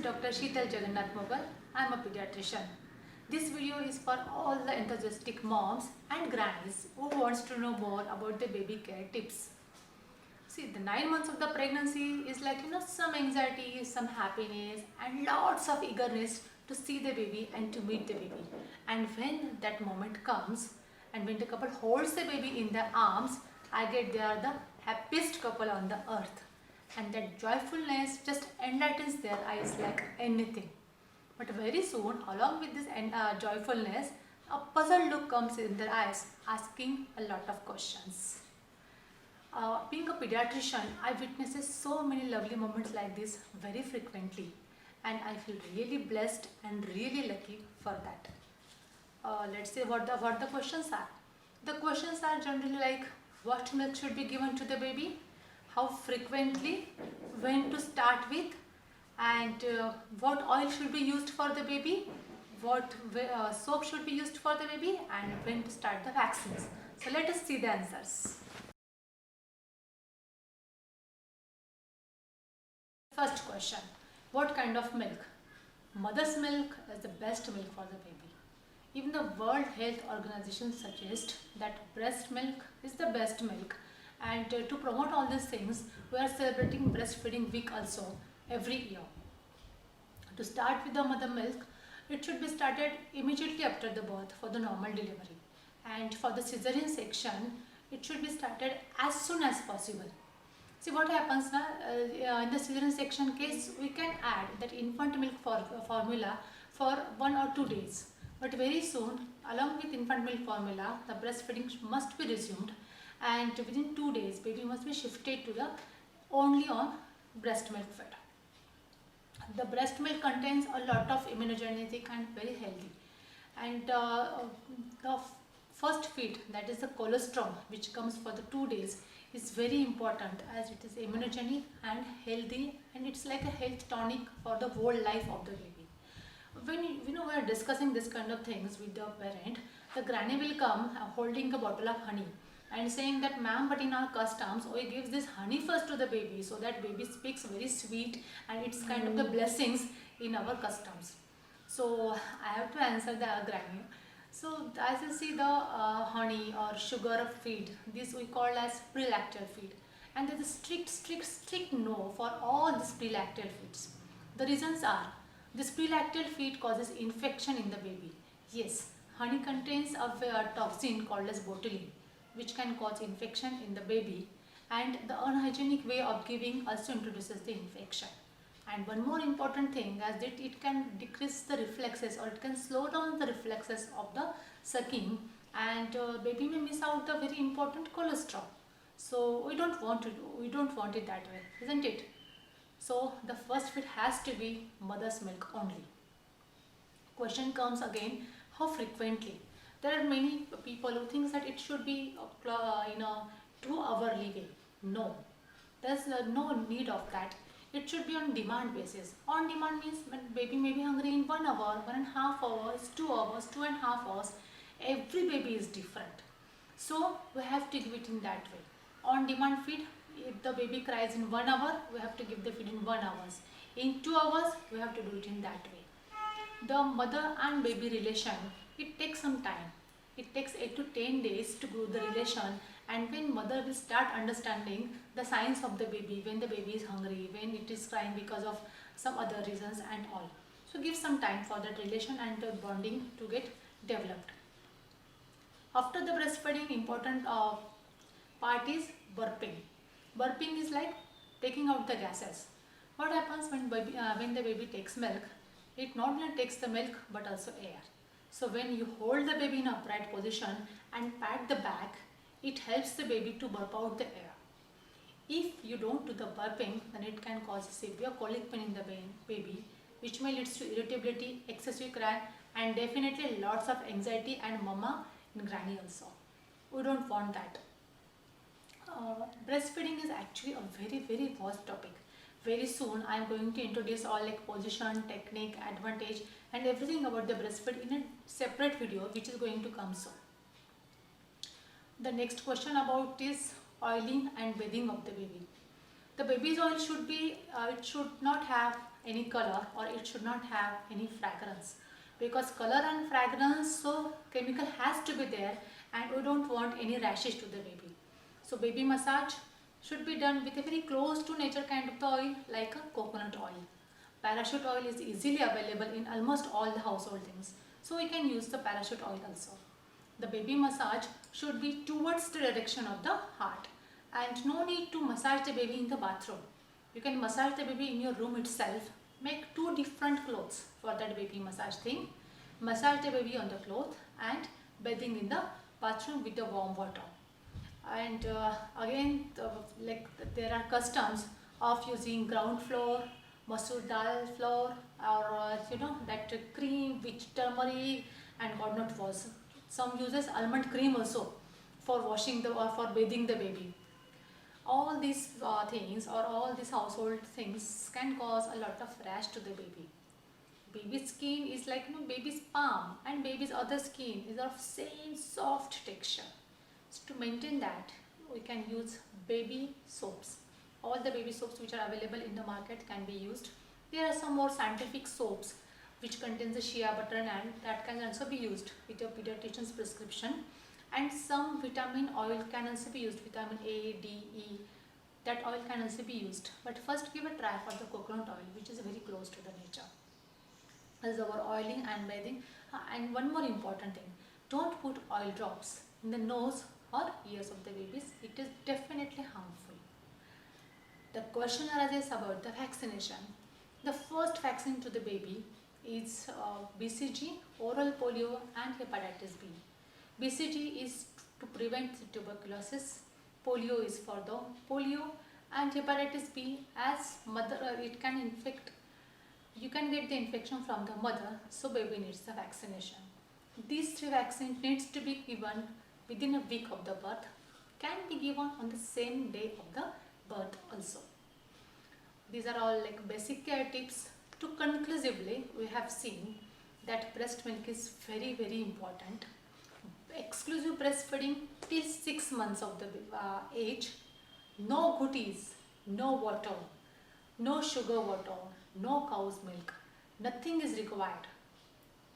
Dr. Sheetal Jagannath Mughal. I am a pediatrician. This video is for all the enthusiastic moms and grannies who wants to know more about the baby care tips. See, the 9 months of the pregnancy is like, some anxiety, some happiness and lots of eagerness to see the baby and to meet the baby. And when that moment comes and when the couple holds the baby in their arms, I get they are the happiest couple on the earth. And that joyfulness just enlightens their eyes like anything. But very soon, along with this joyfulness, a puzzled look comes in their eyes, asking a lot of questions. Being a pediatrician, I witnesses so many lovely moments like this very frequently, and I feel really blessed and really lucky for that. Let's say what the questions are. The questions are generally like, what milk should be given to the baby, how frequently, when to start with, and what oil should be used for the baby, what soap should be used for the baby, and when to start the vaccines. So let us see the answers. First question, what kind of milk? Mother's milk is the best milk for the baby. Even the World Health Organization suggests that breast milk is the best milk, and to promote all these things, we are celebrating breastfeeding week also every year. To start with the mother milk, it should be started immediately after the birth for the normal delivery, and for the cesarean section, it should be started as soon as possible. See what happens now, in the cesarean section case, we can add that infant milk formula for 1 or 2 days. But very soon, along with infant milk formula, the breastfeeding must be resumed, and within 2 days, baby must be shifted to the only on breast milk fed. The breast milk contains a lot of immunogenic and very healthy. And the first feed, that is the colostrum, which comes for the 2 days, is very important as it is immunogenic and healthy, and it's like a health tonic for the whole life of the baby. When we are discussing this kind of things with the parent, the granny will come holding a bottle of honey and saying that, ma'am, but in our customs we give this honey first to the baby so that baby speaks very sweet, and it's kind of the blessings in our customs. So I have to answer the granny. So as you see, the honey or sugar feed, this we call as prelactal feed, and there is a strict no for all these prelactal feeds. The reasons are, this prelactal feed causes infection in the baby. Yes, honey contains a toxin called as botulinum, which can cause infection in the baby, and the unhygienic way of giving also introduces the infection. And one more important thing is that it can decrease the reflexes, or it can slow down the reflexes of the sucking, and baby may miss out the very important colostrum. So we don't want it that way, isn't it? So the first feed has to be mother's milk only. Question comes again, how frequently? There are many people who think that it should be in a 2-hour leeway. No, there's no need of that. It should be on demand basis. On demand means when baby may be hungry in 1 hour, 1.5 hours, 2 hours, 2.5 hours. Every baby is different. So we have to give it in that way. On demand feed, if the baby cries in 1 hour, we have to give the feed in 1 hour. In 2 hours, we have to do it in that way. The mother and baby relation, it takes some time. It takes 8 to 10 days to grow the relation, and when mother will start understanding the signs of the baby, when the baby is hungry, when it is crying because of some other reasons and all. So give some time for that relation and the bonding to get developed. After the breastfeeding, important part is burping. Burping is like taking out the gases. What happens when the baby takes milk? It not only takes the milk but also air. So when you hold the baby in upright position and pat the back, it helps the baby to burp out the air. If you don't do the burping, then it can cause severe colic pain in the baby, which may lead to irritability, excessive cry, and definitely lots of anxiety and mama and granny also. We don't want that. Breastfeeding is actually a very vast topic. Very soon I am going to introduce all like position, technique, advantage and everything about the breastfeed in a separate video which is going to come soon. The next question about is oiling and bathing of the baby. The baby's oil should be, it should not have any color or it should not have any fragrance, because color and fragrance, so chemical has to be there, and we don't want any rashes to the baby. So baby massage should be done with a very close to nature kind of the oil, like a coconut oil. Parachute oil is easily available in almost all the household things, so we can use the parachute oil also. The baby massage should be towards the direction of the heart, and no need to massage the baby in the bathroom. You can massage the baby in your room itself. Make two different clothes for that baby massage thing. Massage the baby on the cloth and bathing in the bathroom with the warm water. And again, there are customs of using ground floor, masoor dal flour, or that cream with turmeric and God not was. Some uses almond cream also for washing the or for bathing the baby. All these things or all these household things can cause a lot of rash to the baby. Baby's skin is like baby's palm, and baby's other skin is of same soft texture. So to maintain that, we can use baby soaps. All the baby soaps which are available in the market can be used. There are some more scientific soaps which contains the shea butter, and that can also be used with your pediatrician's prescription. And some vitamin oil can also be used, vitamin A, D, E. That oil can also be used. But first give a try for the coconut oil, which is very close to the nature. As our oiling and bathing. And one more important thing, don't put oil drops in the nose or ears of the babies. It is definitely harmful. The question arises about the vaccination. The first vaccine to the baby is BCG, oral polio and hepatitis B. BCG is to prevent tuberculosis, polio is for the polio, and hepatitis B as mother, it can infect, you can get the infection from the mother, so baby needs the vaccination. These three vaccines needs to be given within a week of the birth, can be given on the same day of the birth also. These are all like basic care tips. To conclusively, we have seen that breast milk is very important. Exclusive breastfeeding till 6 months of the age. No goodies, no water, no sugar water, no cow's milk. Nothing is required.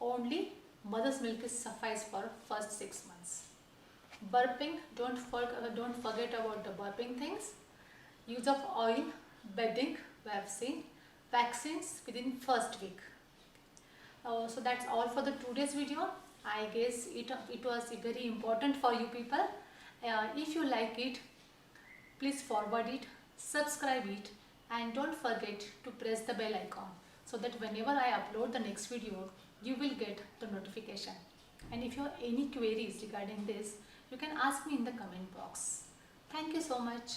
Only mother's milk is suffice for first 6 months. Burping, don't forget about the burping things. Use of oil, bedding, we have seen. Vaccines within first week. So that's all for the today's video. I guess it was very important for you people. If you like it, please forward it, subscribe it, and don't forget to press the bell icon so that whenever I upload the next video, you will get the notification. And if you have any queries regarding this, you can ask me in the comment box. Thank you so much.